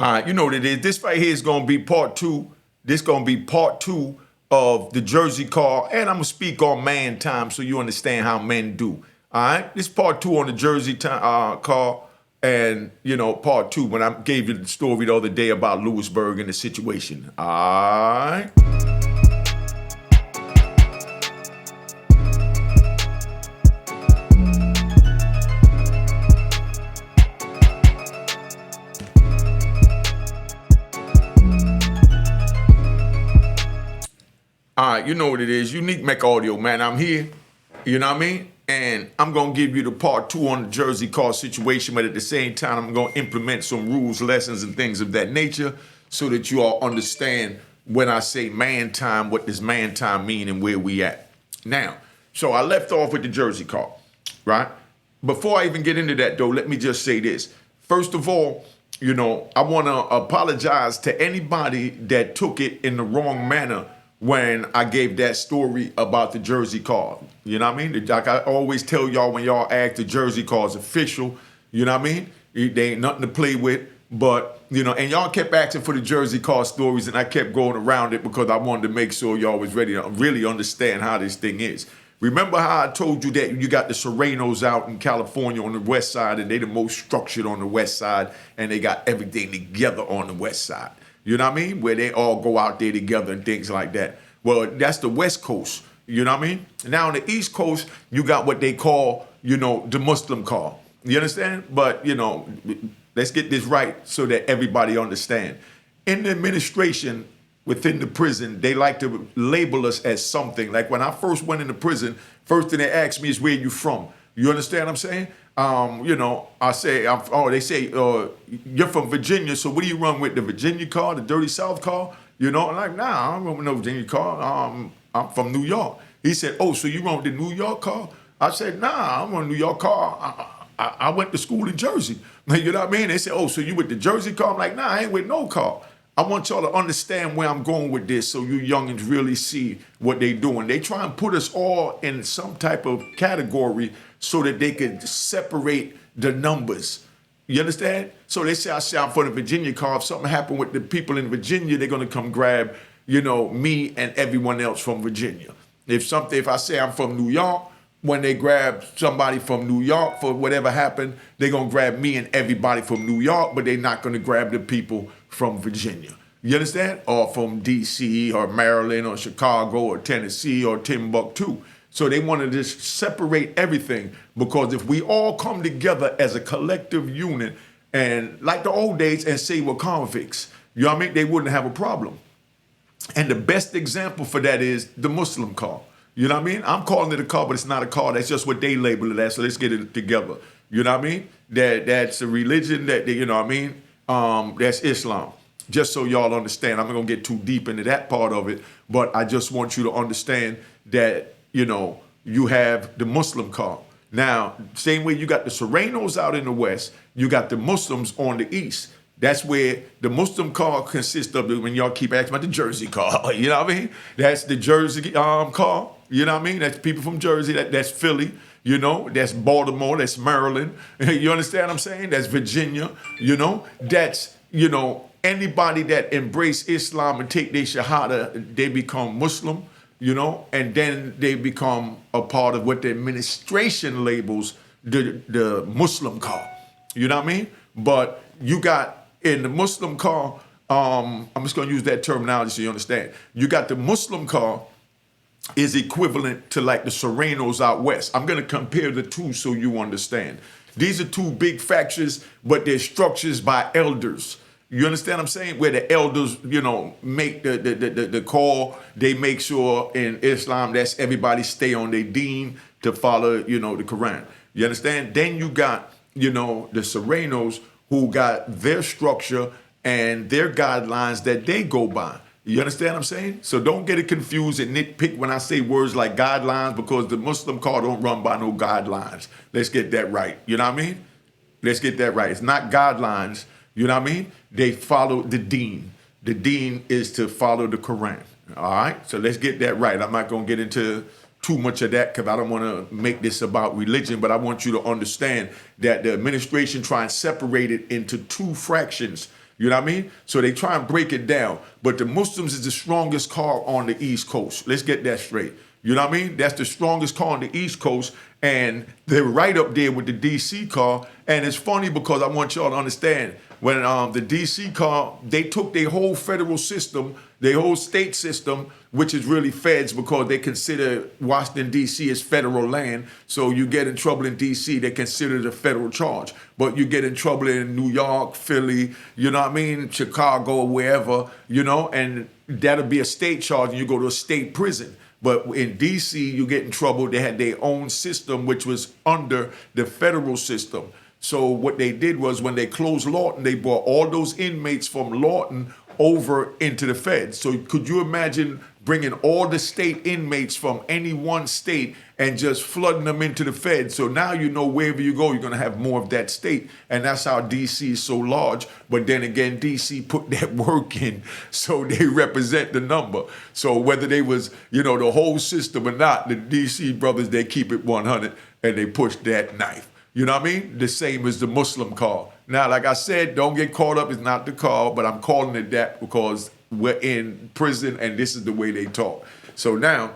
All right, you know what it is. This right here is going to be part two. This going to be part two of the Jersey call, and I'm going to speak on man time so you understand how men do. All right, this part two on the Jersey call, and part two when I gave you the story the other day about Lewisburg and the situation. All right. All right, you know what it is. Unique Mecca Audio, man. I'm here, you know what I mean? And I'm going to give you the part two on the Jersey car situation, but at the same time, I'm going to implement some rules, lessons, and things of that nature so that you all understand when I say man time, what does man time mean and where we at. Now, so I left off with the Jersey car, right? Before I even get into that, though, let me just say this. First of all, I want to apologize to anybody that took it in the wrong manner when I gave that story about the Jersey car. You know what I mean? Like I always tell y'all when y'all act, the Jersey car is official. You know what I mean? They ain't nothing to play with. But, and y'all kept asking for the Jersey car stories, and I kept going around it because I wanted to make sure y'all was ready to really understand how this thing is. Remember how I told you that you got the Serenos out in California on the west side, and they the most structured on the west side, and they got everything together on the west side. You know what I mean? Where they all go out there together and things like that. Well, that's the West Coast. You know what I mean? Now on the East Coast, you got what they call, the Muslim car. You understand? But, let's get this right so that everybody understand. In the administration, within the prison, they like to label us as something. Like when I first went into prison, first thing they asked me is, where you from? You understand what I'm saying? I say, they say, you're from Virginia, so what do you run with, the Virginia car, the Dirty South car? I'm like, nah, I don't run with no Virginia car. I'm from New York. He said, oh, so you run with the New York car? I said, nah, I'm on a New York car. I went to school in Jersey. You know what I mean? They said, oh, so you with the Jersey car? I'm like, nah, I ain't with no car. I want y'all to understand where I'm going with this so you youngins really see what they doing. They try and put us all in some type of category so that they can separate the numbers. You understand? So they say I sound for the Virginia car. If something happened with the people in Virginia, they're going to come grab, me and everyone else from Virginia. If I say I'm from New York, when they grab somebody from New York for whatever happened, they're going to grab me and everybody from New York, but they're not going to grab the people from Virginia. You understand? Or from D.C. or Maryland or Chicago or Tennessee or Timbuktu. So they want to just separate everything, because if we all come together as a collective unit and like the old days and say we're convicts, you know what I mean? They wouldn't have a problem. And the best example for that is the Muslim car. You know what I mean? I'm calling it a car, but it's not a car. That's just what they label it as. So let's get it together. You know what I mean? That's a religion that, you know what I mean? That's Islam. Just so y'all understand. I'm not going to get too deep into that part of it, but I just want you to understand that, you have the Muslim car. Now, same way you got the Serenos out in the West, you got the Muslims on the East. That's where the Muslim car consists of, when y'all keep asking about the Jersey car, you know what I mean? That's the Jersey car, you know what I mean? That's people from Jersey, that's Philly, that's Baltimore, that's Maryland. You understand what I'm saying? That's Virginia, that's, anybody that embrace Islam and take their Shahada, they become Muslim. And then they become a part of what the administration labels the Muslim car. You know what I mean? But you got in the Muslim car, I'm just going to use that terminology so you understand. You got the Muslim car is equivalent to like the Serenos out west. I'm going to compare the two so you understand. These are two big factions, but they're structures by elders. You understand what I'm saying? Where the elders, make the call. They make sure in Islam that's everybody stay on their deen to follow, the Quran. You understand? Then you got, the Serenos who got their structure and their guidelines that they go by. You understand what I'm saying? So don't get it confused and nitpick when I say words like guidelines, because the Muslim car don't run by no guidelines. Let's get that right. You know what I mean? Let's get that right. It's not guidelines. You know what I mean? They follow the deen. The deen is to follow the Quran. All right? So let's get that right. I'm not going to get into too much of that because I don't want to make this about religion, but I want you to understand that the administration try and separate it into two fractions. You know what I mean? So they try and break it down. But the Muslims is the strongest car on the East Coast. Let's get that straight. You know what I mean? That's the strongest car on the East Coast. And they're right up there with the DC car. And it's funny because I want y'all to understand, when the DC car, they took their whole federal system, their whole state system, which is really feds because they consider Washington, D.C. as federal land. So you get in trouble in D.C., they consider it a federal charge. But you get in trouble in New York, Philly, you know what I mean, Chicago, wherever, you know, and that'll be a state charge and you go to a state prison. But in D.C., you get in trouble. They had their own system, which was under the federal system. So what they did was when they closed Lawton, they brought all those inmates from Lawton over into the feds. So could you imagine bringing all the state inmates from any one state and just flooding them into the feds? So now you know wherever you go, you're going to have more of that state. And that's how D.C. is so large. But then again, D.C. put that work in, so they represent the number. So whether they was, you know, the whole system or not, the D.C. brothers, they keep it 100 and they push that knife. You know what I mean? The same as the Muslim car. Now, like I said, don't get caught up. It's not the car, but I'm calling it that because we're in prison and this is the way they talk. So now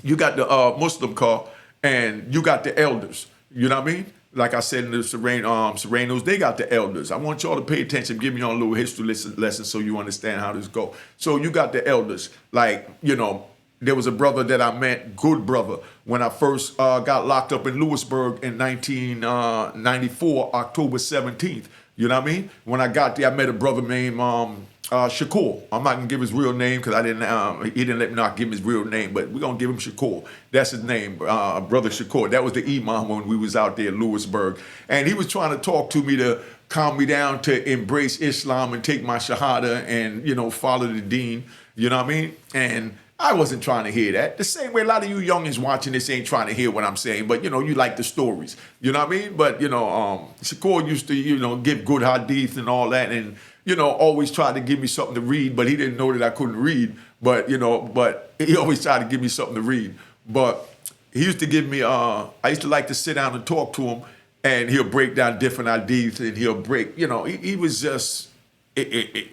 you got the Muslim car and you got the elders. You know what I mean? Like I said in the Serenos, they got the elders. I want y'all to pay attention, give y'all a little history lesson so you understand how this go. So you got the elders, like, you know, there was a brother that I met, good brother, when I first got locked up in Lewisburg in 1994, October 17th. You know what I mean? When I got there, I met a brother named Shakur. I'm not gonna give his real name because he didn't let me not give him his real name, but we're gonna give him Shakur. That's his name, brother Shakur. That was the imam when we was out there in Lewisburg. And he was trying to talk to me to calm me down to embrace Islam and take my shahada and, you know, follow the deen. You know what I mean? And I wasn't trying to hear that. The same way a lot of you youngins watching this ain't trying to hear what I'm saying, but, you know, you like the stories. You know what I mean? But, you know, Shakur used to, you know, give good hadith and all that and, you know, always tried to give me something to read, but he didn't know that I couldn't read. But, you know, but he always tried to give me something to read. But he used to give me, I used to like to sit down and talk to him, and he'll break down different hadith, and he'll break, you know, he was just a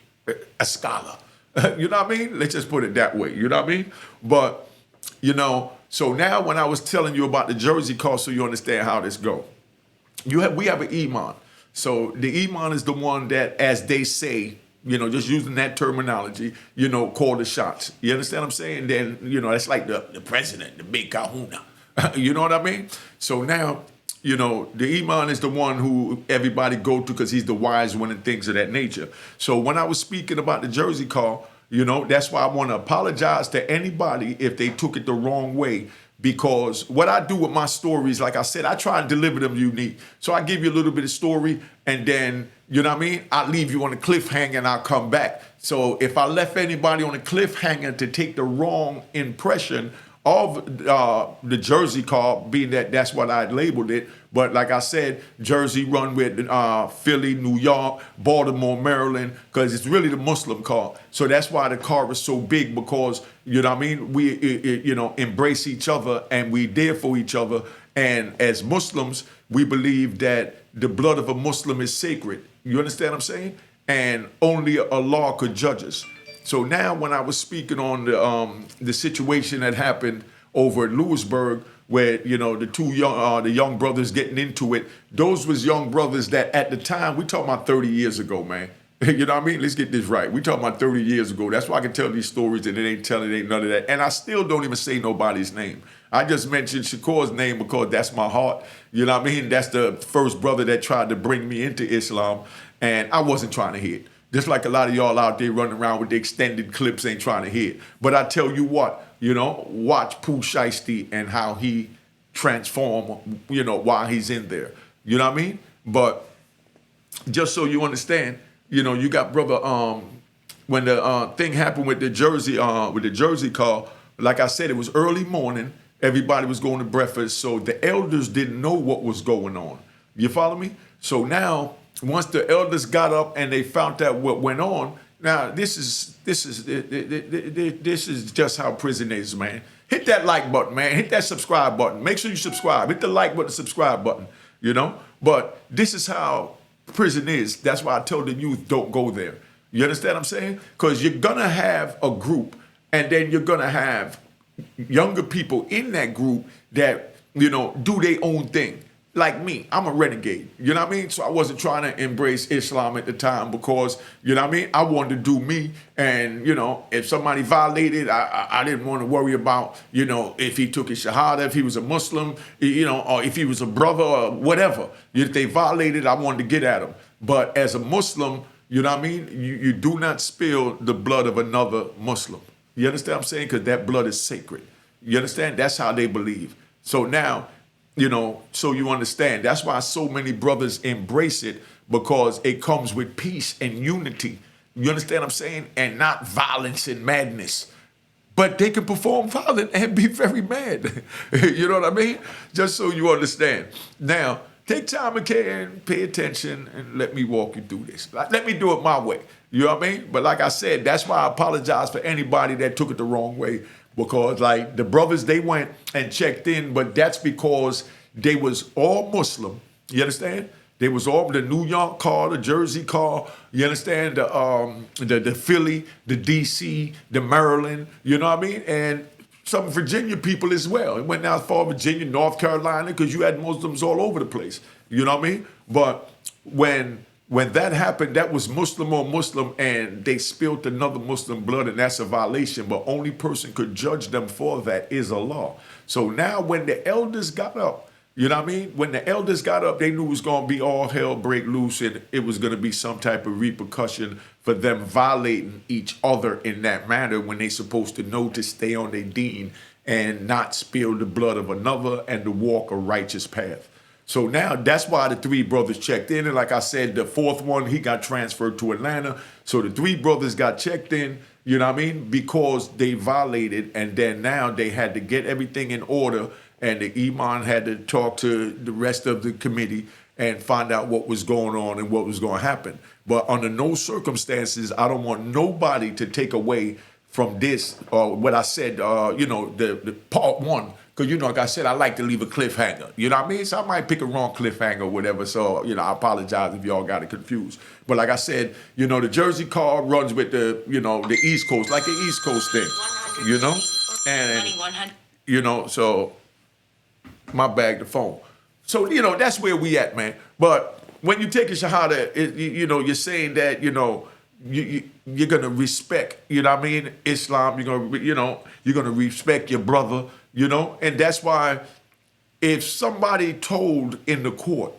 scholar. You know what I mean? Let's just put it that way. You know what I mean? But, you know, so now when I was telling you about the Jersey car, so you understand how this go. We have an imam. So the imam is the one that, as they say, you know, just using that terminology, you know, call the shots. You understand what I'm saying? Then, you know, that's like the president, the big kahuna. You know what I mean? So now, you know, the imam is the one who everybody go to because he's the wise one and things of that nature. So when I was speaking about the Jersey car, you know, that's why I want to apologize to anybody if they took it the wrong way. Because what I do with my stories, like I said, I try and deliver them unique. So I give you a little bit of story and then, you know what I mean? I leave you on a cliffhanger and I'll come back. So if I left anybody on a cliffhanger to take the wrong impression of the Jersey car, being that that's what I labeled it. But like I said, Jersey run with Philly, New York, Baltimore, Maryland, because it's really the Muslim car. So that's why the car is so big, because, you know what I mean, we, you know, embrace each other and we there for each other. And as Muslims, we believe that the blood of a Muslim is sacred. You understand what I'm saying? And only Allah could judge us. So now when I was speaking on the situation that happened over at Lewisburg, where, you know, the young brothers getting into it, those was young brothers that at the time, we talking about 30 years ago, man. You know what I mean? Let's get this right. We talking about 30 years ago. That's why I can tell these stories and it ain't none of that. And I still don't even say nobody's name. I just mentioned Shakur's name because that's my heart. You know what I mean? That's the first brother that tried to bring me into Islam, and I wasn't trying to hit. Just like a lot of y'all out there running around with the extended clips ain't trying to hit. But I tell you what, you know, watch Pooh Shiesty and how he transform, you know, while he's in there. You know what I mean? But just so you understand, you know, you got brother, when the thing happened with the Jersey car, like I said, it was early morning. Everybody was going to breakfast. So the elders didn't know what was going on. You follow me? So now, once the elders got up and they found out what went on, now this is just how prison is, man. Hit that like button, man. Hit that subscribe button. Make sure you subscribe. Hit the like button, subscribe button, you know? But this is how prison is. That's why I told the youth, don't go there. You understand what I'm saying? Because you're going to have a group, and then you're going to have younger people in that group that, do their own thing. Like me, I'm a renegade, you know what I mean? So I wasn't trying to embrace Islam at the time because, you know what I mean? I wanted to do me, and, if somebody violated, I didn't want to worry about, if he took his shahada, if he was a Muslim, or if he was a brother or whatever. If they violated, I wanted to get at them. But as a Muslim, you know what I mean? You do not spill the blood of another Muslim. You understand what I'm saying? Because that blood is sacred. You understand? That's how they believe. So now, so you understand. That's why so many brothers embrace it, because it comes with peace and unity. You understand what I'm saying? And not violence and madness. But they can perform violent and be very mad. You know what I mean? Just so you understand. Now, take time and pay attention, and let me walk you through this. Let me do it my way. You know what I mean? But like I said, that's why I apologize for anybody that took it the wrong way. Because like the brothers, they went and checked in, but that's because they was all Muslim. You understand? They was all the New York car, the Jersey car. You understand? The Philly, the DC, the Maryland. You know what I mean? And some Virginia people as well. It went out far, Virginia, North Carolina, because you had Muslims all over the place. You know what I mean? But when that happened, that was Muslim on Muslim, and they spilled another Muslim blood, and that's a violation. But only person could judge them for that is Allah. So now when the elders got up, you know what I mean? When the elders got up, they knew it was going to be all hell break loose, and it was going to be some type of repercussion for them violating each other in that manner when they supposed to know to stay on their deen and not spill the blood of another and to walk a righteous path. So now that's why the three brothers checked in. And like I said, the fourth one, he got transferred to Atlanta. So the three brothers got checked in, you know what I mean? Because they violated, and then now they had to get everything in order, and the imam had to talk to the rest of the committee and find out what was going on and what was going to happen. But under no circumstances, I don't want nobody to take away from this, what I said, the part one. Because, like I said, I like to leave a cliffhanger. You know what I mean? So I might pick a wrong cliffhanger or whatever. So, I apologize if y'all got it confused. But like I said, the Jersey car runs with the East Coast, like the East Coast thing, And, so my bag, the phone. So, that's where we at, man. But when you take a shahada, you're saying that, you're going to respect, Islam. You're going to respect your brother. And that's why if somebody told in the court,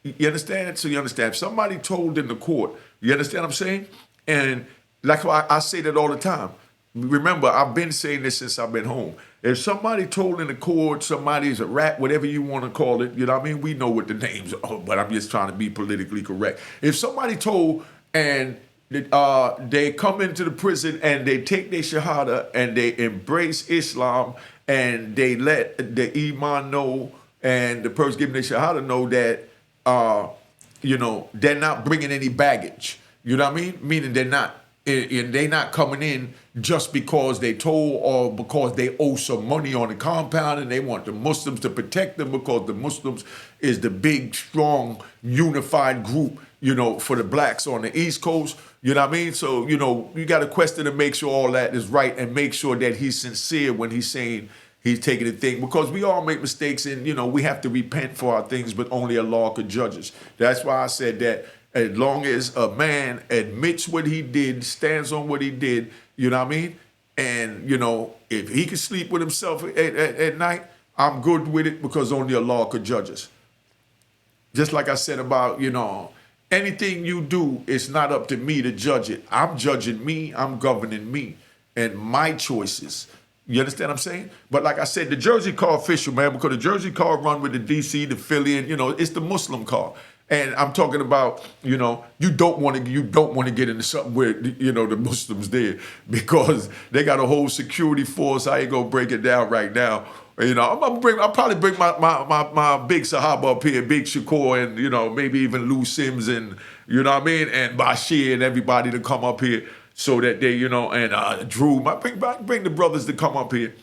you understand? So you understand, if somebody told in the court, you understand what I'm saying? And like I say that all the time. Remember, I've been saying this since I've been home. If somebody told in the court, somebody's a rat, whatever you want to call it, we know what the names are, but I'm just trying to be politically correct. If somebody told and they come into the prison and they take their shahada and they embrace Islam, and they let the imam know and the person giving their shahada know that, they're not bringing any baggage. You know what I mean? Meaning they're not coming in just because they told or because they owe some money on the compound and they want the Muslims to protect them because the Muslims is the big, strong, unified group, for the blacks on the East Coast. You know what I mean? So, you got to question to make sure all that is right and make sure that he's sincere when he's saying he's taking the thing. Because we all make mistakes and, we have to repent for our things, but only Allah could judge us. That's why I said that as long as a man admits what he did, stands on what he did, you know what I mean? And, if he can sleep with himself at night, I'm good with it because only Allah could judge us. Just like I said about, anything you do, it's not up to me to judge it. I'm judging me. I'm governing me and my choices. You understand what I'm saying? But like I said, the Jersey car official, man, because the Jersey car run with the DC, the Philly, and, it's the Muslim car. And I'm talking about, you don't want to get into something where, the Muslims there because they got a whole security force. I ain't gonna break it down right now. I'll probably bring my big Sahaba up here, Big Shakur, and maybe even Lou Sims and and Bashir and everybody to come up here so that they and Drew. Bring the brothers to come up here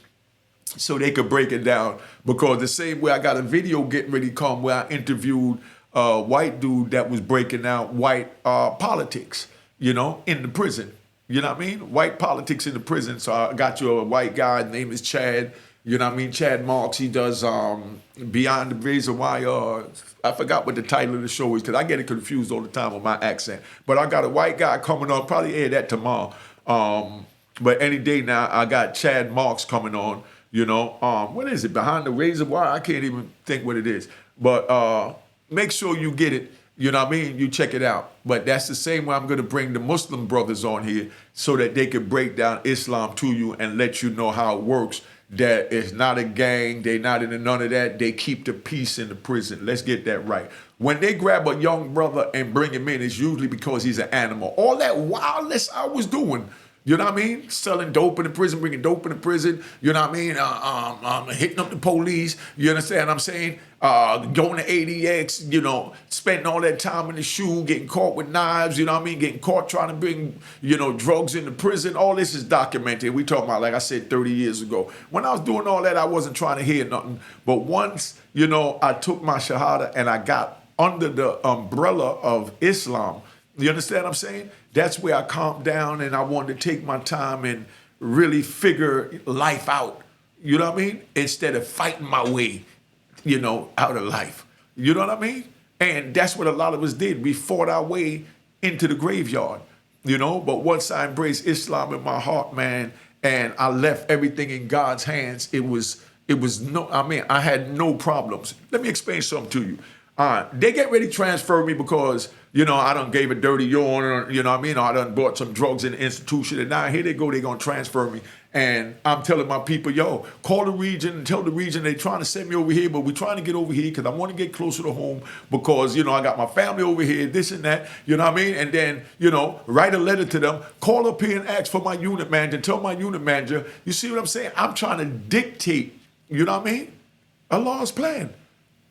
so they could break it down because the same way I got a video getting ready to come where I interviewed white dude that was breaking out white politics, you know, in the prison. You know what I mean? White politics in the prison. So I got you a white guy. His name is Chad. You know what I mean? Chad Marks. He does Beyond the Razor Wire. I forgot what the title of the show is because I get it confused all the time with my accent. But I got a white guy coming on. Probably air that tomorrow. But any day now, I got Chad Marks coming on. You know, what is it? Behind the Razor Wire? I can't even think what it is. But make sure you get it. You know what I mean? You check it out. But that's the same way I'm going to bring the Muslim brothers on here so that they can break down Islam to you and let you know how it works. That it's not a gang. They're not into none of that. They keep the peace in the prison. Let's get that right. When they grab a young brother and bring him in, it's usually because he's an animal. All that wildness I was doing, you know what I mean? Selling dope in the prison, bringing dope in the prison, you know what I mean? Hitting up the police, you understand what I'm saying? Going to ADX, you know, spending all that time in the shoe, getting caught with knives, you know what I mean? Getting caught trying to bring, you know, drugs into prison. All this is documented. We talking about, like I said, 30 years ago. When I was doing all that, I wasn't trying to hear nothing. But once, you know, I took my Shahada and I got under the umbrella of Islam, you understand what I'm saying? That's where I calmed down and I wanted to take my time and really figure life out. You know what I mean? Instead of fighting my way, you know, out of life. You know what I mean? And that's what a lot of us did. We fought our way into the graveyard, you know? But once I embraced Islam in my heart, man, and I left everything in God's hands, it was I had no problems. Let me explain something to you. They get ready to transfer me because, you know, I done gave a dirty yawn, or, you know what I mean? Or I done bought some drugs in the institution, and now here they go, they gonna transfer me. And I'm telling my people, yo, call the region and tell the region they're trying to send me over here, but we're trying to get over here because I want to get closer to home because, you know, I got my family over here, this and that, you know what I mean? And then, you know, write a letter to them, call up here and ask for my unit manager, tell my unit manager, you see what I'm saying? I'm trying to dictate, you know what I mean? Allah's plan.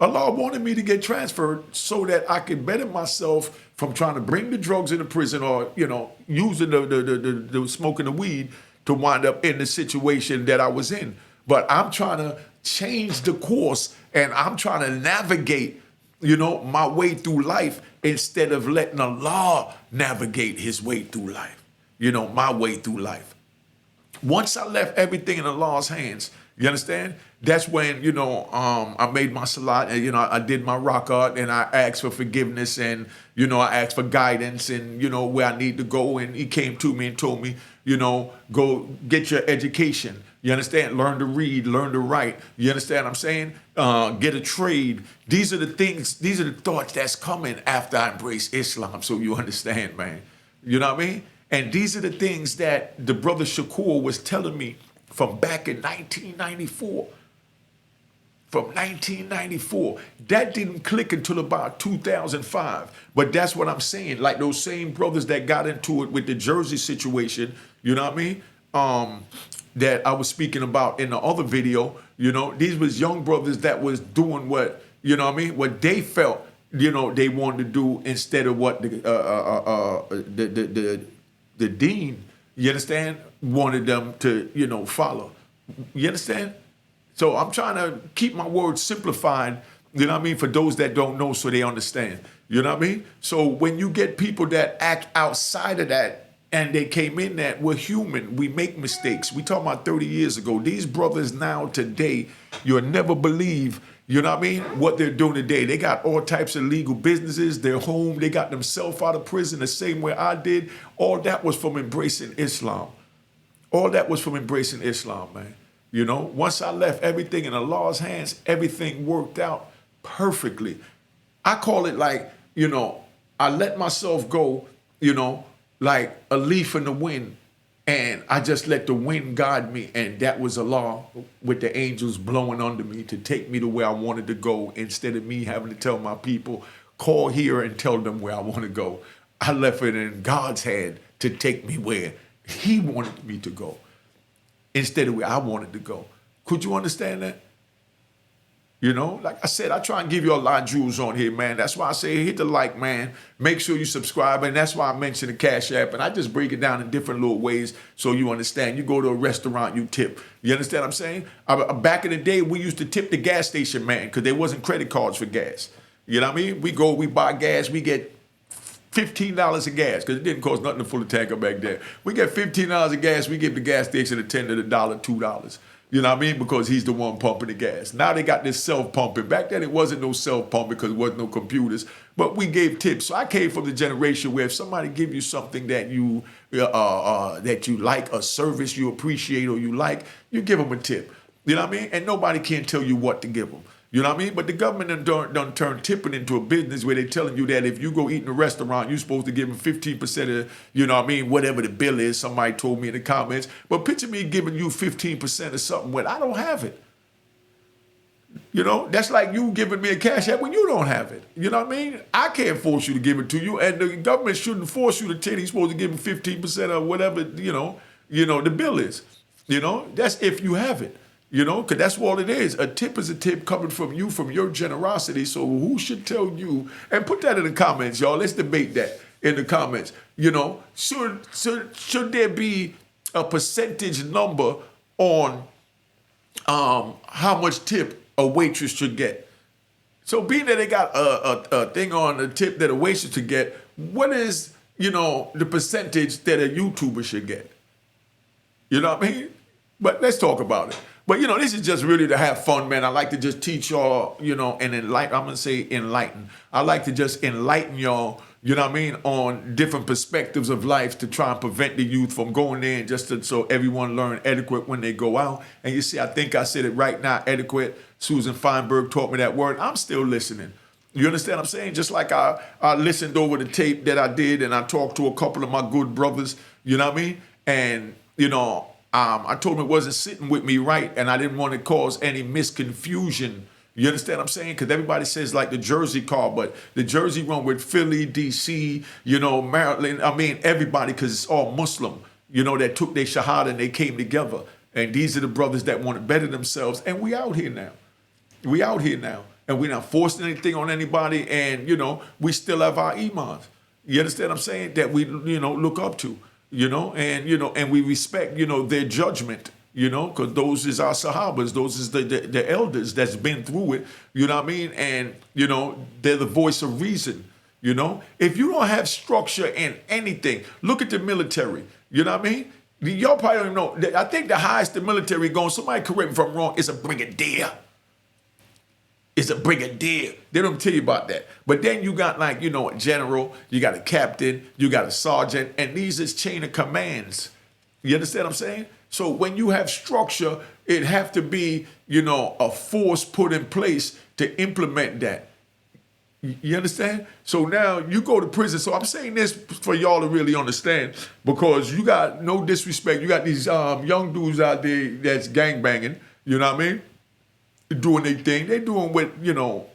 Allah wanted me to get transferred so that I could better myself from trying to bring the drugs into prison or, you know, using the smoking the weed to wind up in the situation that I was in. But I'm trying to change the course and I'm trying to navigate, you know, my way through life instead of letting Allah navigate his way through life, you know, my way through life. Once I left everything in Allah's hands, you understand? That's when, you know, I made my salat and, you know, I did my rakat and I asked for forgiveness and, you know, I asked for guidance and, you know, where I need to go. And he came to me and told me, you know, go get your education. You understand? Learn to read, learn to write. You understand what I'm saying? Get a trade. These are the things, these are the thoughts that's coming after I embrace Islam. So you understand, man. You know what I mean? And these are the things that the brother Shakur was telling me from back in 1994. From 1994. That didn't click until about 2005. But that's what I'm saying. Like those same brothers that got into it with the Jersey situation, you know what I mean? That I was speaking about in the other video, you know, these was young brothers that was doing what, you know what I mean? What they felt, you know, they wanted to do instead of what the dean, you understand, wanted them to, you know, follow. You understand? So I'm trying to keep my words simplified, you know what I mean, for those that don't know so they understand. You know what I mean? So when you get people that act outside of that and they came in that, we're human, we make mistakes. We talking about 30 years ago. These brothers now today, you'll never believe, you know what I mean, what they're doing today. They got all types of legal businesses, they're home, they got themselves out of prison the same way I did. All that was from embracing Islam. All that was from embracing Islam, man. You know, once I left everything in Allah's hands, everything worked out perfectly. I call it like, you know, I let myself go, you know, like a leaf in the wind, and I just let the wind guide me, and that was Allah with the angels blowing under me to take me to where I wanted to go instead of me having to tell my people, call here and tell them where I want to go. I left it in God's hand to take me where He wanted me to go, instead of where I wanted to go. Could you understand that? You know, like I said, I try and give you a lot of jewels on here, man. That's why I say hit the like, man. Make sure you subscribe. And that's why I mentioned the Cash App. And I just break it down in different little ways so you understand. You go to a restaurant, you tip. You understand what I'm saying? Back in the day, we used to tip the gas station man because there wasn't credit cards for gas. You know what I mean? We go, we buy gas, we get $15 of gas, because it didn't cost nothing to fill a tanker back there. We get $15 of gas, we give the gas station attendant $1, $2. You know what I mean? Because he's the one pumping the gas. Now they got this self-pumping. Back then it wasn't no self-pumping because there wasn't no computers, but we gave tips. So I came from the generation where if somebody give you something that you like, a service you appreciate or you like, you give them a tip. You know what I mean? And nobody can tell you what to give them. You know what I mean? But the government done turned tipping into a business where they're telling you that if you go eat in a restaurant, you're supposed to give them 15% of, you know what I mean, whatever the bill is. Somebody told me in the comments. But picture me giving you 15% of something when I don't have it. You know, that's like you giving me a cash app when you don't have it. You know what I mean? I can't force you to give it to you, and the government shouldn't force you to tell you you're supposed to give them 15% of whatever, you know, the bill is. You know, that's if you have it. You know, because that's all it is. A tip is a tip coming from you, from your generosity. So who should tell you? And put that in the comments, y'all. Let's debate that in the comments. You know, should there be a percentage number on how much tip a waitress should get? So being that they got a thing on the tip that a waitress should get, what is, you know, the percentage that a YouTuber should get? You know what I mean? But let's talk about it. But, you know, this is just really to have fun, man. I like to just teach y'all, you know, and enlighten. I'm going to say enlighten. I like to just enlighten y'all, you know what I mean, on different perspectives of life to try and prevent the youth from going there and just so everyone learn etiquette when they go out. And you see, I think I said it right now, etiquette. Susan Feinberg taught me that word. I'm still listening. You understand what I'm saying? Just like I listened over the tape that I did and I talked to a couple of my good brothers, you know what I mean? And, you know, I told him it wasn't sitting with me right, and I didn't want to cause any misconfusion. You understand what I'm saying? Because everybody says like the Jersey car, but the Jersey run with Philly, D.C., you know, Maryland. I mean, everybody, because it's all Muslim, you know, that took their shahada and they came together. And these are the brothers that want to better themselves. And we out here now. We out here now. And we're not forcing anything on anybody. And, you know, we still have our imams. You understand what I'm saying? That we, you know, look up to. You know, and we respect, you know, their judgment, you know, because those is our sahabas, those is the elders that's been through it, you know what I mean? And, you know, they're the voice of reason, you know? If you don't have structure in anything, look at the military, you know what I mean? Y'all probably don't know, I think the highest the military going, somebody correct me if I'm wrong, is a brigadier. It's a brigadier. They don't tell you about that. But then you got like, you know, a general, you got a captain, you got a sergeant, and these is chain of commands. You understand what I'm saying? So when you have structure, it have to be, you know, a force put in place to implement that. You understand? So now you go to prison. So I'm saying this for y'all to really understand, because you got no disrespect. You got these young dudes out there that's gangbanging, you know what I mean? Doing their thing. They're doing what, you know,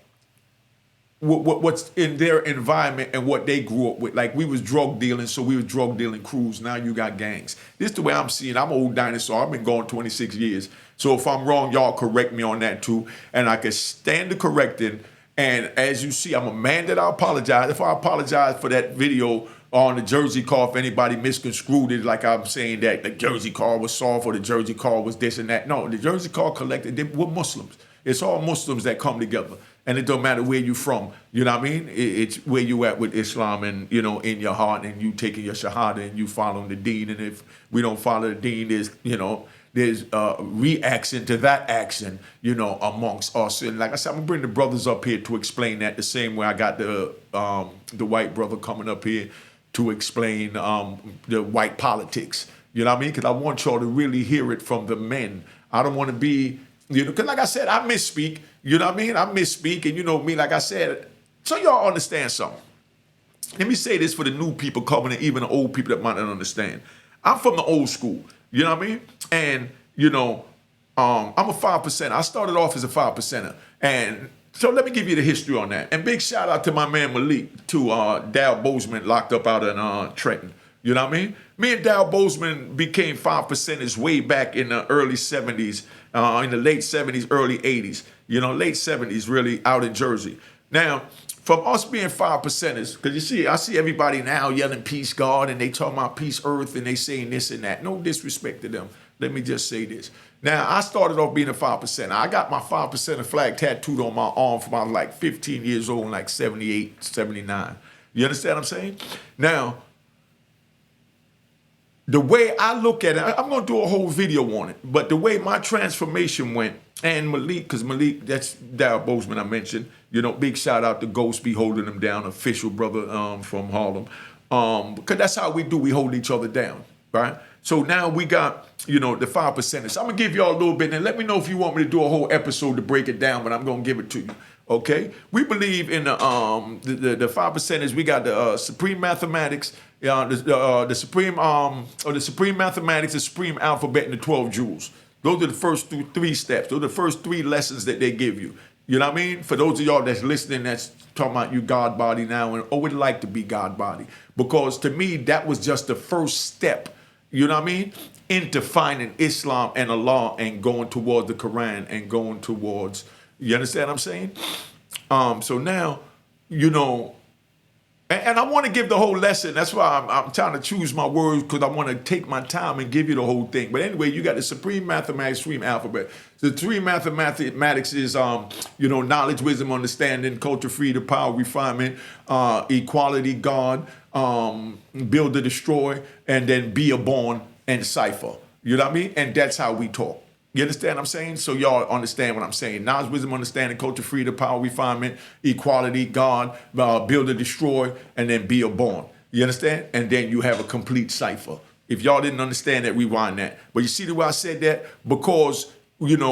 what's in their environment and what they grew up with. Like we was drug dealing, so we was drug dealing crews. Now you got gangs. This is the way I'm seeing. I'm an old dinosaur. I've been going 26 years. So if I'm wrong, y'all correct me on that too. And I can stand the correcting. And as you see, I'm a man that I apologize. If I apologize for that video on the Jersey car, if anybody misconstrued it, like I'm saying that the Jersey car was soft or the Jersey car was this and that. No, the Jersey car collective, we're Muslims. It's all Muslims that come together. And it don't matter where you from. You know what I mean? It's where you at with Islam and, you know, in your heart, and you taking your shahada and you following the deen. And if we don't follow the deen, there's, you know, there's reaction to that action, you know, amongst us. And like I said, I'm gonna bring the brothers up here to explain that the same way I got the white brother coming up here to explain the white politics. You know what I mean? Because I want y'all to really hear it from the men. I don't want to be, you know, because like I said, I misspeak. You know what I mean? I misspeak, and you know me, like I said, so y'all understand something. Let me say this for the new people coming in, even the old people that might not understand. I'm from the old school. You know what I mean? And, you know, I'm a 5%. I started off as a 5%er. And so let me give you the history on that. And big shout out to my man Malik, to Dal Bozeman, locked up out in Trenton. You know what I mean? Me and Dal Bozeman became 5%ers way back in the early 70s, in the late 70s, early 80s. You know, late 70s, really, out in Jersey. Now, from us being 5%ers, because you see, I see everybody now yelling peace God, and they talking about peace earth, and they saying this and that. No disrespect to them. let me just say this. Now, I started off being a 5%. I got my 5% flag tattooed on my arm from I was like 15 years old, like 78, 79. You understand what I'm saying? Now, the way I look at it, I'm going to do a whole video on it, but the way my transformation went, and Malik, because Malik, that's Darryl Bozeman I mentioned, big shout out to Ghost be holding him down, official brother from Harlem, because that's how we do, we hold each other down, right? So now we got, the 5%. So I'm going to give y'all a little bit, and let me know if you want me to do a whole episode to break it down, but I'm going to give it to you. Okay, we believe in the 5%. We got the supreme mathematics, the supreme mathematics, the supreme alphabet, and the 12 jewels. Those are the first three steps. Those are the first three lessons that they give you. You know what I mean? For those of y'all that's listening, that's talking about you God body now and would like to be God body, because to me that was just the first step. You know what I mean? Into finding Islam and Allah and going towards the Quran and going towards. You understand what I'm saying? So now, and I want to give the whole lesson. That's why I'm trying to choose my words, because I want to take my time and give you the whole thing. But anyway, you got the supreme mathematics, supreme alphabet. The three mathematics is, knowledge, wisdom, understanding, culture, freedom, power, refinement, equality, God, build or destroy, and then be or born and cipher. You know what I mean? And that's how we talk. You understand what I'm saying? So y'all understand what I'm saying. Knowledge, wisdom, understanding, culture, freedom, power, refinement, equality, God, build or destroy, and then be or born. You understand? And then you have a complete cipher. If y'all didn't understand that, rewind that. But you see the way I said that? Because, we the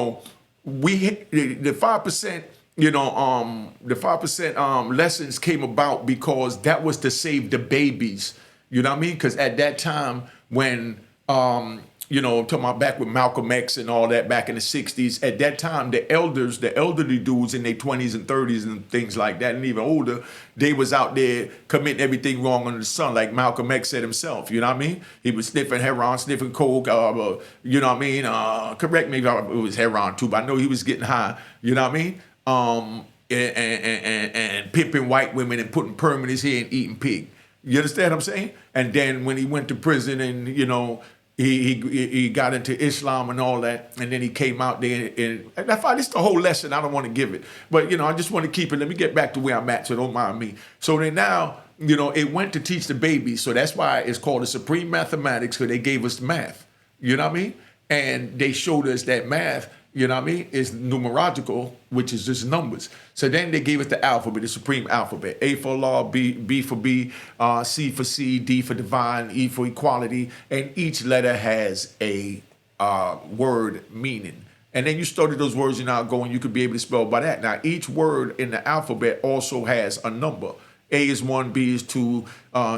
5%, the 5% lessons came about because that was to save the babies. You know what I mean? Because at that time when talking about back with Malcolm X and all that back in the 60s, at that time, the elderly dudes in their 20s and 30s and things like that, and even older, they was out there committing everything wrong under the sun, like Malcolm X said himself, you know what I mean? He was sniffing heroin, sniffing coke, you know what I mean? Correct me if it was heroin too, but I know he was getting high, you know what I mean? And pimping white women and putting perm in his hair and eating pig. You understand what I'm saying? And then when he went to prison and, he got into Islam and all that, and then he came out there, and that's why this is the whole lesson. I don't want to give it, but I just want to keep it. Let me get back to where I'm at, so don't mind me. So then now, it went to teach the babies, so that's why it's called the supreme mathematics, because they gave us math. You know what I mean? And they showed us that math, is numerological, which is just numbers. So then they gave us the alphabet, the supreme alphabet. A for Allah, B for B, C for C, D for divine, E for equality. And each letter has a word meaning. And then you study those words, you're now going, you could be able to spell by that. Now, each word in the alphabet also has a number. A is 1, B is 2,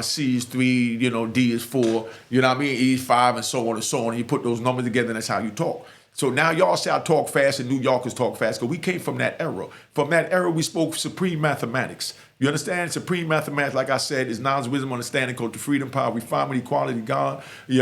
C is 3, D is 4, you know what I mean? E is 5, and so on and so on. And you put those numbers together, and that's how you talk. So now y'all say I talk fast and New Yorkers talk fast, because we came from that era. From that era, we spoke supreme mathematics. You understand? Supreme mathematics, like I said, is knowledge, wisdom, understanding, culture, freedom, power, refinement, equality, God, be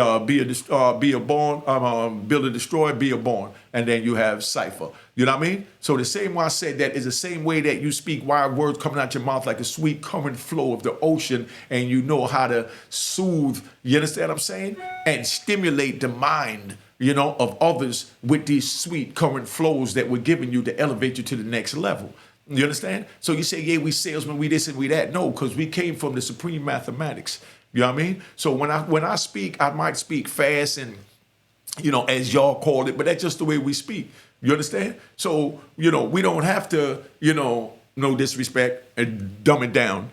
a born, build or destroy, be a born. And then you have cipher. You know what I mean? So the same way I said that is the same way that you speak wild words coming out your mouth like a sweet current flow of the ocean, and you know how to soothe, you understand what I'm saying? And stimulate the mind, of others with these sweet current flows that we're giving you to elevate you to the next level. You understand? So you say, yeah, we salesmen, we this and we that. No, because we came from the supreme mathematics. You know what I mean? So when I speak, I might speak fast and, as y'all call it, but that's just the way we speak. You understand? So, we don't have to, no disrespect, and dumb it down,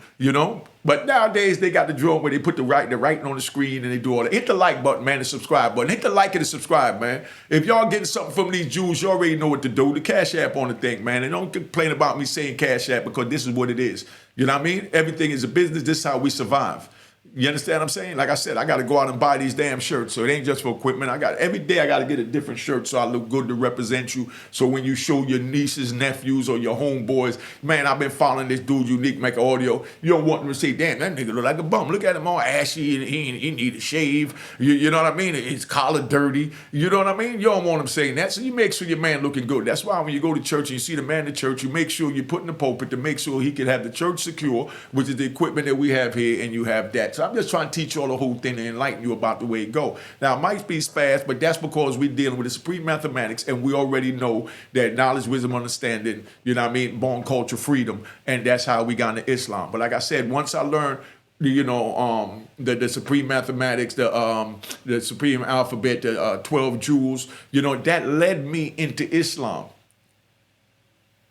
But nowadays they got the drone where they put the writing on the screen and they do all that. Hit the like button, man, the subscribe button. Hit the like and the subscribe, man. If y'all getting something from these Jews, you already know what to do. The Cash App on the thing, man. And don't complain about me saying Cash App, because this is what it is. You know what I mean? Everything is a business. This is how we survive. You understand what I'm saying? Like I said, I got to go out and buy these damn shirts. So it ain't just for equipment. Every day I got to get a different shirt so I look good to represent you. So when you show your nieces, nephews, or your homeboys, man, I've been following this dude, Unique Mecca Audio. You don't want them to say, damn, that nigga look like a bum. Look at him all ashy and he need a shave. You know what I mean? His collar dirty. You know what I mean? You don't want him saying that. So you make sure your man looking good. That's why when you go to church and you see the man in church, you make sure you put in the pulpit to make sure he can have the church secure, which is the equipment that we have here, and you have that. steps. I'm just trying to teach you all the whole thing and enlighten you about the way it go. Now, it might be fast, but that's because we're dealing with the supreme mathematics, and we already know that knowledge, wisdom, understanding, you know what I mean, born culture, freedom, and that's how we got into Islam. But like I said, once I learned, you know, the supreme mathematics, the supreme alphabet, the 12 jewels, you know, that led me into Islam.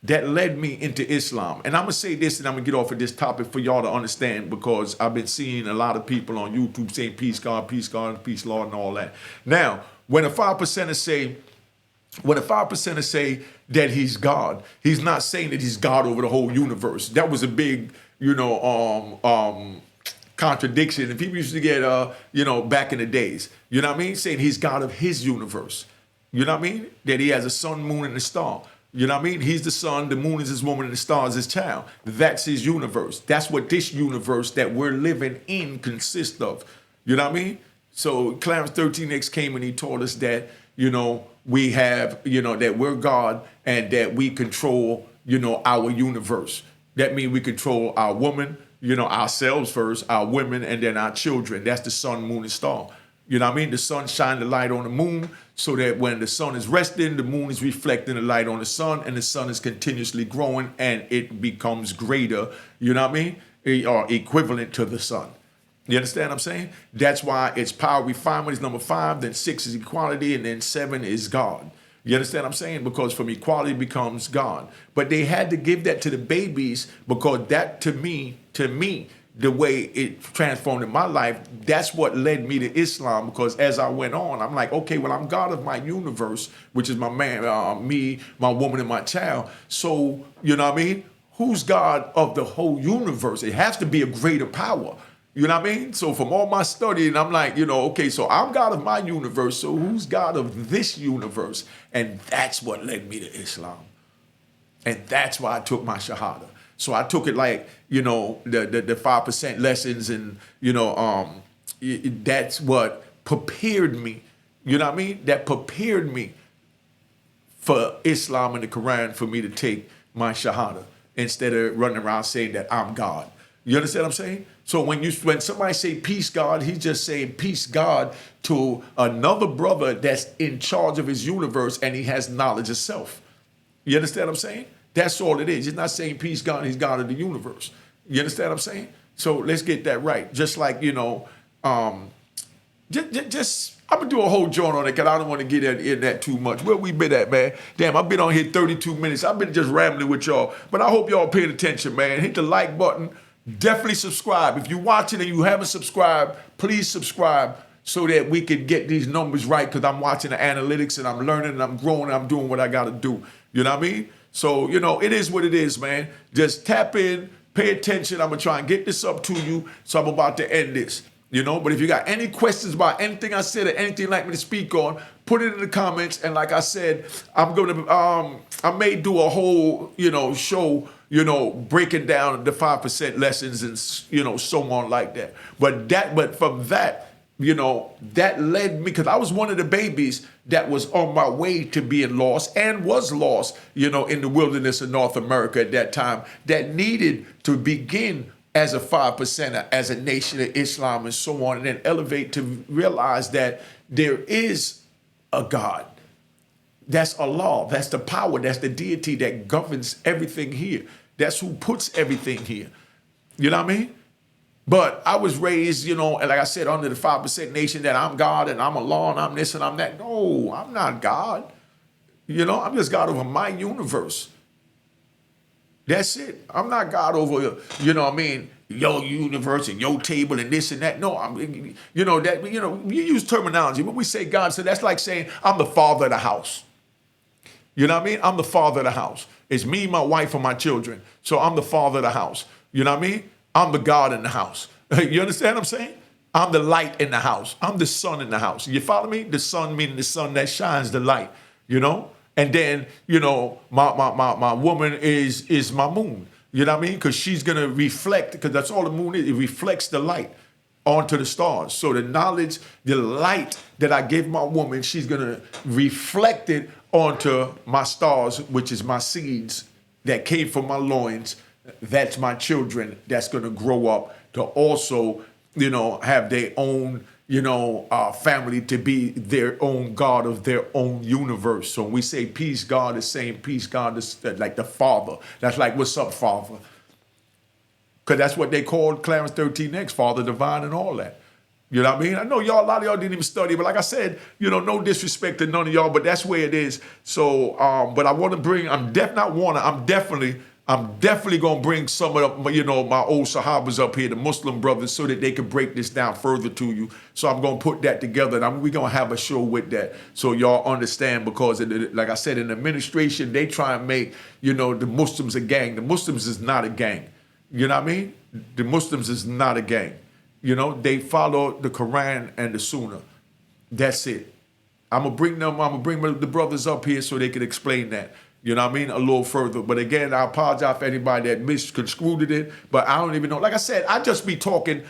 That led me into Islam. And I'm going to say this, and I'm going to get off of this topic for y'all to understand, because I've been seeing a lot of people on YouTube saying peace God, peace Lord, and all that. Now, when a 5%er say that he's God, he's not saying that he's God over the whole universe. That was a big, you know, contradiction. And people used to get, you know, back in the days, you know what I mean? Saying he's God of his universe. You know what I mean? That he has a sun, moon, and a star. You know what I mean? He's the sun, the moon is his woman, and the star is his child. That's his universe. That's what this universe that we're living in consists of. You know what I mean? So Clarence 13X came and he told us that, you know, we have, you know, that we're God and that we control, you know, our universe. That means we control our woman, you know, ourselves first, our women, and then our children. That's the sun, moon, and star. You know what I mean? The sun shines the light on the moon so that when the sun is resting, the moon is reflecting the light on the sun, and the sun is continuously growing and it becomes greater, you know what I mean? Or equivalent to the sun. You understand what I'm saying? That's why it's power refinement is number 5, then 6 is equality, and then 7 is God. You understand what I'm saying? Because from equality becomes God. But they had to give that to the babies because that to me, the way it transformed in my life, that's what led me to Islam. Because as I went on, I'm like, okay, well, I'm God of my universe, which is my man, me, my woman, and my child. So, you know what I mean? Who's God of the whole universe? It has to be a greater power. You know what I mean? So from all my studying, I'm like, you know, okay, so I'm God of my universe. So who's God of this universe? And that's what led me to Islam. And that's why I took my Shahada. So I took it like, you know, the 5% lessons, and, you know, that's what prepared me. You know what I mean? That prepared me for Islam and the Quran for me to take my Shahada instead of running around saying that I'm God. You understand what I'm saying? So when somebody say peace God, he's just saying peace God to another brother that's in charge of his universe and he has knowledge of self. You understand what I'm saying? That's all it is. He's not saying peace God, he's God of the universe. You understand what I'm saying? So let's get that right. Just like, you know, just I'm going to do a whole joint on it because I don't want to get in that too much. Where we been at, man? Damn, I've been on here 32 minutes. I've been just rambling with y'all. But I hope y'all paying attention, man. Hit the like button. Definitely subscribe. If you're watching and you haven't subscribed, please subscribe so that we can get these numbers right, because I'm watching the analytics and I'm learning and I'm growing and I'm doing what I got to do. You know what I mean? So, you know, it is what it is, man. Just tap in, pay attention. I'm going to try and get this up to you. So I'm about to end this, you know. But if you got any questions about anything I said or anything you'd like me to speak on, put it in the comments. And like I said, I'm going to, I may do a whole, you know, show, you know, breaking down the 5% lessons and, you know, so on like that. But from that, you know, that led me, because I was one of the babies that was on my way to being lost and was lost, you know, in the wilderness of North America at that time, that needed to begin as a 5%er, as a nation of Islam and so on, and then elevate to realize that there is a God. That's Allah. That's the power. That's the deity that governs everything here. That's who puts everything here. You know what I mean? But I was raised, you know, and like I said, under the 5% nation that I'm God and I'm Allah and I'm this and I'm that. No, I'm not God. You know, I'm just God over my universe. That's it. I'm not God over, you know what I mean, your universe and your table and this and that. No, I'm, you know, that, you know, you use terminology. When we say God, so that's like saying I'm the father of the house. You know what I mean? I'm the father of the house. It's me, my wife, and my children. So I'm the father of the house. You know what I mean? I'm the God in the house. You understand what I'm saying? I'm the light in the house. I'm the sun in the house. You follow me? The sun meaning the sun that shines the light, you know? And then, you know, my woman is my moon. You know what I mean? Because she's going to reflect, because that's all the moon is. It reflects the light onto the stars. So the knowledge, the light that I give my woman, she's going to reflect it onto my stars, which is my seeds that came from my loins. That's my children that's going to grow up to also, have their own, family to be their own God of their own universe. So when we say peace God is saying peace God is like the Father. That's like, what's up, Father? Because that's what they called Clarence 13X, Father Divine and all that. You know what I mean? I know y'all, a lot of y'all didn't even study, but like I said, no disrespect to none of y'all, but that's where it is. So, but I want to bring, I'm definitely going to bring some of the, my old Sahabas up here, the Muslim brothers, so that they can break this down further to you. So I'm going to put that together, and we're going to have a show with that so y'all understand, because like I said, in the administration, they try and make, the Muslims a gang. The Muslims is not a gang. You know what I mean? The Muslims is not a gang. They follow the Quran and the Sunnah. That's it. I'm gonna bring the brothers up here so they can explain that. You know what I mean? A little further. But again, I apologize for anybody that misconstrued it. But I don't even know. Like I said, I just be talking,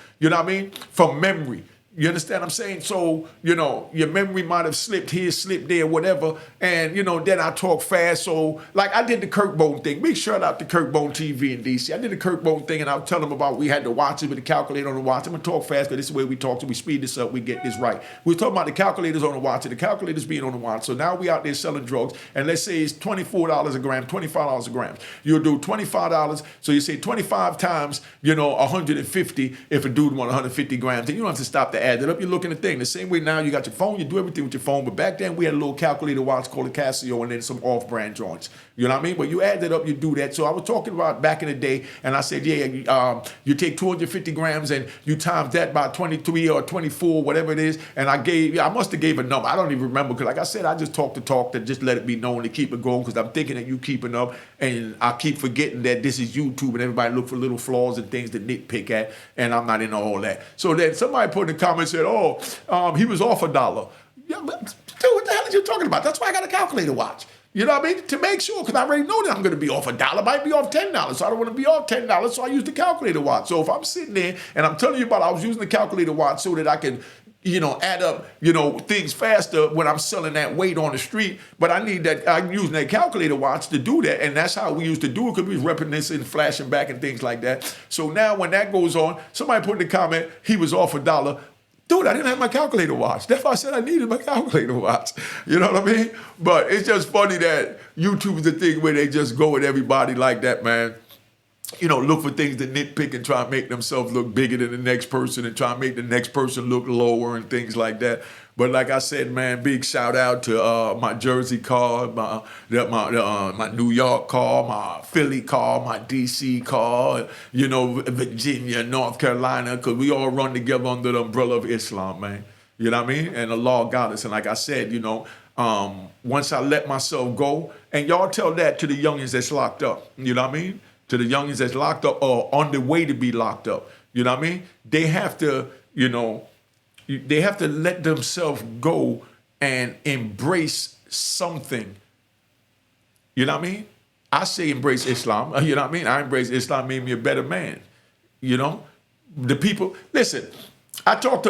from memory. You understand what I'm saying? So, your memory might have slipped here, slipped there, whatever. And, then I talk fast. So, like I did the Kirkbone thing. Big shout out to Kirkbone TV in D.C. I did the Kirkbone thing, and I'll tell them about we had to watch it with the calculator on the watch. I'm going to talk fast because this is the way we talk. So we speed this up. We get this right. We're talking about the calculators on the watch and the calculators being on the watch. So now we out there selling drugs. And let's say it's $24 a gram, $25 a gram. You'll do $25. So you say 25 times, 150 if a dude want 150 grams. Then you don't have to stop to add it up. You're looking at the thing. The same way now you got your phone, you do everything with your phone. But back then we had a little calculator watch called a Casio and then some off-brand joints. You know what I mean? But you add it up, you do that. So I was talking about back in the day, and I said, you take 250 grams and you times that by 23 or 24, whatever it is. And I must have gave a number. I don't even remember, because like I said, I just talk the talk to just let it be known to keep it going, because I'm thinking that you keeping up, and I keep forgetting that this is YouTube and everybody look for little flaws and things to nitpick at, and I'm not into all that. So then somebody put in the comments, said, he was off $1. Yeah, but dude, what the hell are you talking about? That's why I got a calculator watch. You know what I mean? To make sure, because I already know that I'm going to be off $1. Might be off $10. So I don't want to be off $10. So I use the calculator watch. So if I'm sitting there and I'm telling you about, I was using the calculator watch so that I can, add up, things faster when I'm selling that weight on the street. But I'm using that calculator watch to do that. And that's how we used to do it, because we was reminiscing, flashing back and things like that. So now when that goes on, somebody put in the comment, he was off $1. Dude, I didn't have my calculator watch. That's why I said I needed my calculator watch. You know what I mean? But it's just funny that YouTube is the thing where they just go at everybody like that, man. Look for things to nitpick and try and make themselves look bigger than the next person and try and make the next person look lower and things like that. But like I said, man, big shout out to my Jersey car, my New York car, my Philly car, my DC car, Virginia, North Carolina, because we all run together under the umbrella of Islam, man. You know what I mean? And the law got us. And like I said, once I let myself go, and y'all tell that to the youngins that's locked up, you know what I mean? To the youngins that's locked up or on the way to be locked up, you know what I mean? They have to, they have to let themselves go and embrace something. You know what I mean? I say embrace Islam. You know what I mean? I embrace Islam, made me a better man. The people, listen, I called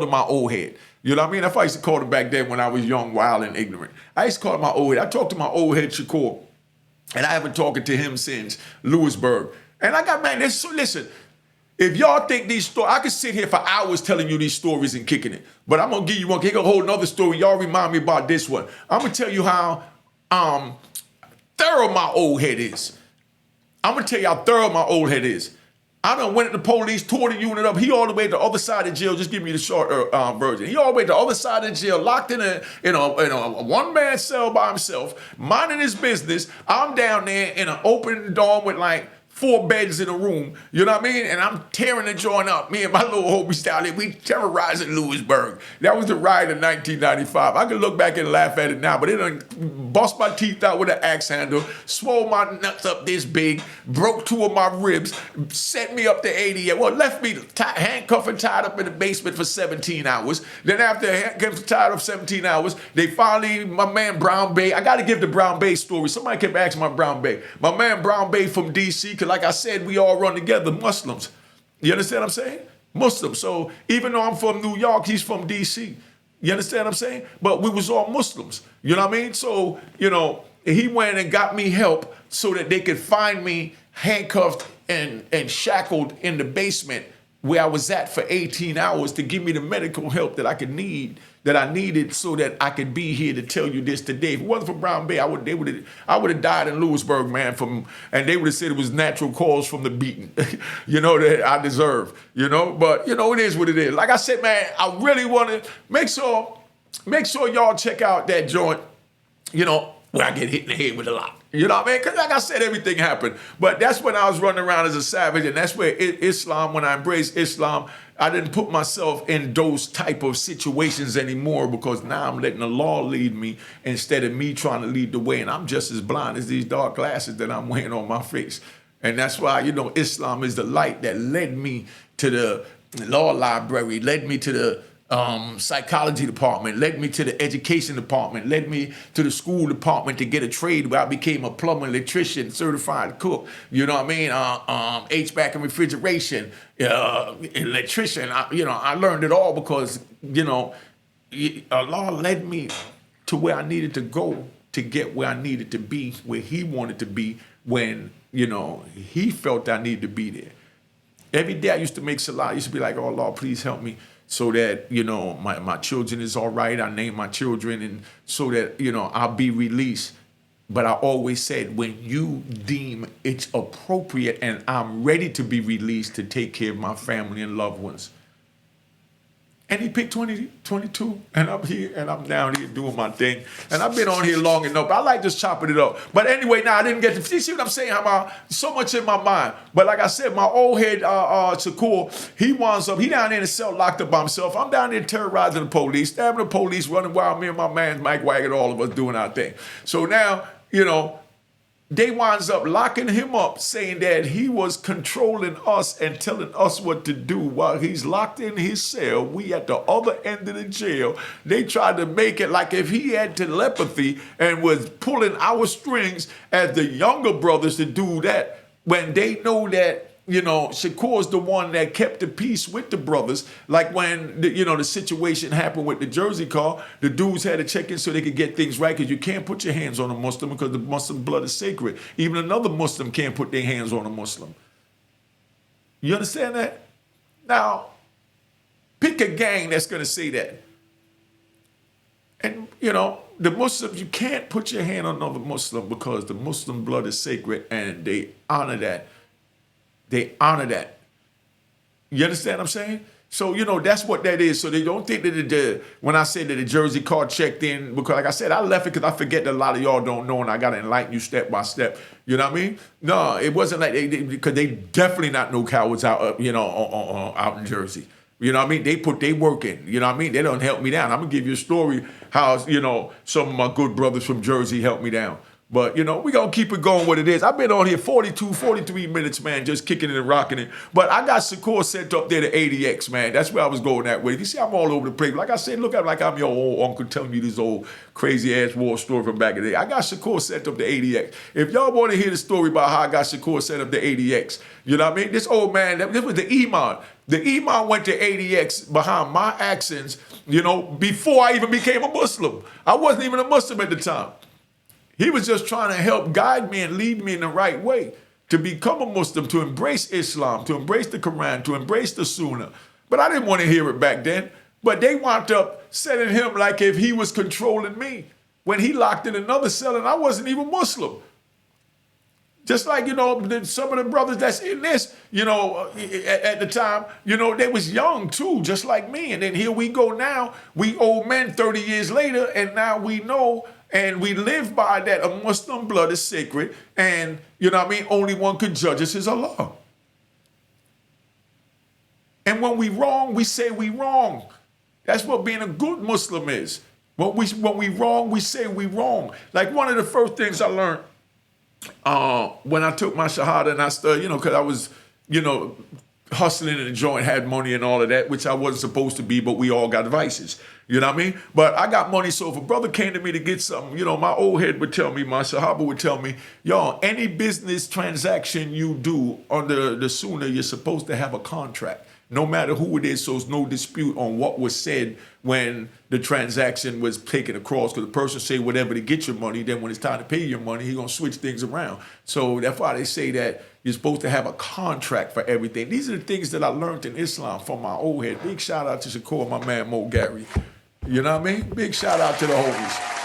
him my old head. You know what I mean? That's why I used to call him back then when I was young, wild, and ignorant. I used to call him my old head. I talked to my old head, Shakur, and I haven't talked to him since Lewisburg. And I got, man, listen, if y'all think these stories, I could sit here for hours telling you these stories and kicking it. But I'm going to give you one, kick a whole nother story. Y'all remind me about this one. I'm going to tell you how thorough my old head is. I'm going to tell you how thorough my old head is. I done went to the police, tore the unit up. He all the way to the other side of jail. Just give me the short version. He all the way to the other side of jail, locked in a one-man cell by himself, minding his business. I'm down there in an open dorm with like 4 beds in a room, you know what I mean? And I'm tearing the joint up. Me and my little homie style, we terrorizing Lewisburg. That was the riot in 1995. I can look back and laugh at it now, but it done bust my teeth out with an axe handle, swole my nuts up this big, broke 2 of my ribs, set me up to 80. Well, left me handcuffed and tied up in the basement for 17 hours. Then after handcuffed tied up 17 hours, they finally, my man Brown Bay, I got to give the Brown Bay story. Somebody kept asking my Brown Bay. My man Brown Bay from D.C., because like I said, we all run together, Muslims. You understand what I'm saying? Muslims. So even though I'm from New York, he's from D.C. You understand what I'm saying? But we was all Muslims. You know what I mean? So, he went and got me help so that they could find me handcuffed and shackled in the basement where I was at for 18 hours to give me the medical help that I needed so that I could be here to tell you this today. If it wasn't for Brown Bear, I would have died in Lewisburg, man, and they would have said it was natural cause from the beating, that I deserve, but it is what it is. Like I said, man, I really want to make sure y'all check out that joint, where I get hit in the head with a lot. You know what I mean? Because like I said, everything happened. But that's when I was running around as a savage, and that's where Islam, when I embraced Islam, I didn't put myself in those type of situations anymore, because now I'm letting the law lead me instead of me trying to lead the way. And I'm just as blind as these dark glasses that I'm wearing on my face. And that's why, Islam is the light that led me to the law library, led me to the psychology department, led me to the education department, led me to the school department to get a trade where I became a plumber, electrician, certified cook, HVAC and refrigeration, electrician. I learned it all because, Allah led me to where I needed to go to get where I needed to be, where He wanted to be when, He felt I needed to be there. Every day I used to make salah. I used to be like, oh, Lord, please help me so that, my children is all right. I name my children, and so that, I'll be released. But I always said, when you deem it's appropriate and I'm ready to be released to take care of my family and loved ones. And He picked 2022, and I'm here, and I'm down here doing my thing. And I've been on here long enough. I like just chopping it up. But anyway, now I didn't get to see what I'm saying, how so much in my mind. But like I said, my old head, Shakur, he winds up, he down there in the cell locked up by himself. I'm down there terrorizing the police, stabbing the police, running wild, me and my man, Mike Waggett, all of us doing our thing. So now, they winds up locking him up, saying that he was controlling us and telling us what to do while he's locked in his cell. We at the other end of the jail. They tried to make it like if he had telepathy and was pulling our strings as the younger brothers to do that, when they know that, Shakur's the one that kept the peace with the brothers. Like when, the situation happened with the Jersey car, the dudes had to check in so they could get things right, because you can't put your hands on a Muslim because the Muslim blood is sacred. Even another Muslim can't put their hands on a Muslim. You understand that? Now, pick a gang that's going to say that. And, the Muslims, you can't put your hand on another Muslim because the Muslim blood is sacred, and they honor that. They honor that. You understand what I'm saying? So, that's what that is. So they don't think that when I say that the Jersey car checked in, because like I said, I left it because I forget that a lot of y'all don't know, and I got to enlighten you step by step. You know what I mean? No, it wasn't like because they definitely not no cowards out, out in Jersey. You know what I mean? They put their work in. You know what I mean? They don't help me down. I'm going to give you a story how, some of my good brothers from Jersey helped me down. But, we're going to keep it going what it is. I've been on here 43 minutes, man, just kicking it and rocking it. But I got Shakur sent up there to ADX, man. That's where I was going that way. You see, I'm all over the place. Like I said, look at me like I'm your old uncle telling you this old crazy-ass war story from back in the day. I got Shakur sent up to ADX. If y'all want to hear the story about how I got Shakur sent up to ADX, you know what I mean? This old man, this was the Imam. The Imam went to ADX behind my actions, before I even became a Muslim. I wasn't even a Muslim at the time. He was just trying to help guide me and lead me in the right way to become a Muslim, to embrace Islam, to embrace the Quran, to embrace the Sunnah. But I didn't want to hear it back then. But they wound up setting him like if he was controlling me when he locked in another cell and I wasn't even Muslim. Just like, some of the brothers that's in this, at the time, they was young too, just like me. And then here we go now. We old men 30 years later, and now we know and we live by that. A Muslim blood is sacred. And, only one could judge us is Allah. And when we wrong, we say we wrong. That's what being a good Muslim is. When we wrong, we say we wrong. Like one of the first things I learned when I took my Shahada, and I studied, because I was, hustling in the joint, had money and all of that, which I wasn't supposed to be, but we all got vices. You know what I mean? But I got money, so if a brother came to me to get something, my old head would tell me, my Sahaba would tell me, any business transaction you do under the Sunnah, you're supposed to have a contract. no matter who it is, so there's no dispute on what was said when the transaction was taken across, because the person say whatever to get your money, then when it's time to pay your money, he's going to switch things around. So that's why they say that you're supposed to have a contract for everything. These are the things that I learned in Islam from my old head. Big shout out to Shakur, my man Mo Gary. You know what I mean? Big shout out to the homies.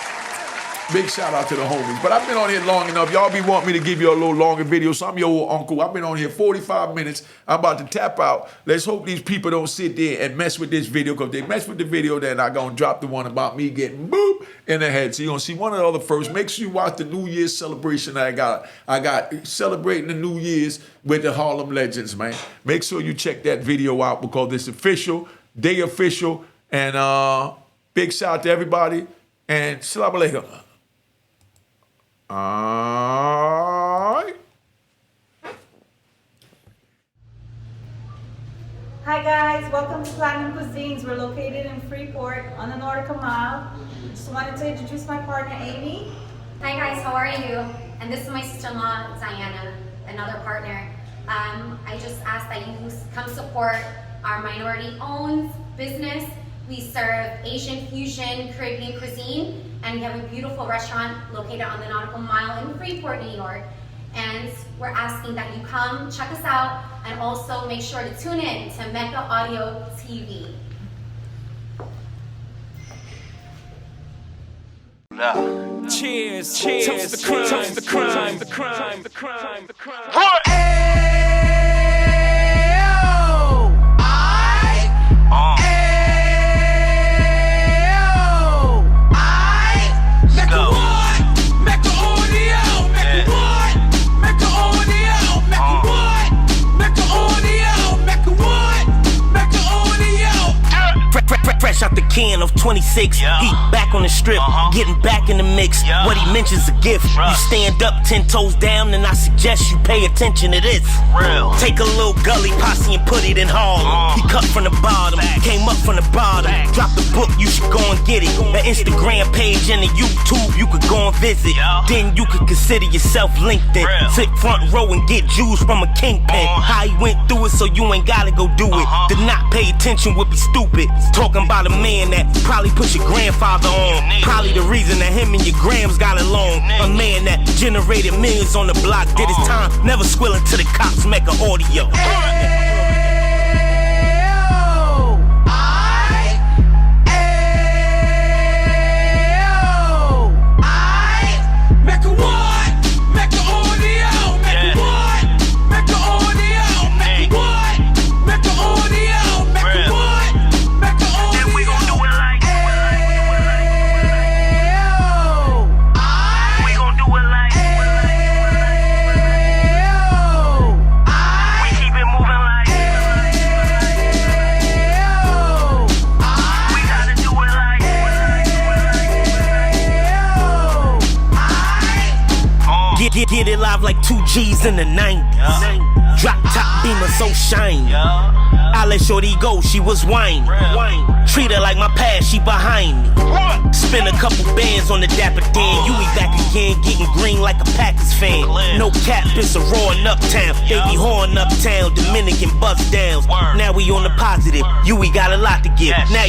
Big shout out to the homies. But I've been on here long enough. Y'all be wanting me to give you a little longer video, so I'm your old uncle. I've been on here 45 minutes. I'm about to tap out. Let's hope these people don't sit there and mess with this video, because if they mess with the video, then I'm going to drop the one about me getting boop in the head. So you're going to see one or the other first. Make sure you watch the New Year's celebration that I got celebrating the New Year's with the Harlem Legends, man. Make sure you check that video out, because it's official, they official, and big shout out to everybody, and salam alaikum. Hi guys, welcome to Platinum Cuisines. We're located in Freeport on the Nordica Mile. Just wanted to introduce my partner Amy. Hi guys, how are you? And this is my sister-in-law Diana, another partner. I just ask that you come support our minority-owned business. We serve Asian fusion Caribbean cuisine, and we have a beautiful restaurant located on the Nautical Mile in Freeport, New York. And we're asking that you come check us out, and also make sure to tune in to Mecca Audio TV. Cheers, cheers, toast the crime, toast the crime, the crime, the crime, the crime. Fresh out the can of 26, yeah. Heat back on the strip, getting back in the mix. Yeah. What he mentions a gift. Rush. You stand up 10 toes down, and I suggest you pay attention to this. Real. Take a little gully Posse and put it in Harlem. He cut from the bottom, came up from the bottom. Drop the book, you should go and get it. The Instagram page and the YouTube, you could go and visit. Yeah. Then you could consider yourself LinkedIn. Sit front row and get Jews from a kingpin. How he went through it, so you ain't gotta go do it. To not pay attention would be stupid. Talking about a man that probably put your grandfather on. Probably the reason that him and your grams got along. A man that generated millions on the block, did his time, never squilling to the cops, Mecca Audio. Get it live like 2 G's in the 90s. Drop top beamer so shiny. I let shorty go, she was whining. Treat her like my past, she behind me. Spin a couple bands on the Dapper Dan. You be back again, getting green like a Packers fan. No cap, it's a roaring uptown. Baby horn uptown, Dominican bust downs. Now we on the positive, we got a lot to give. Now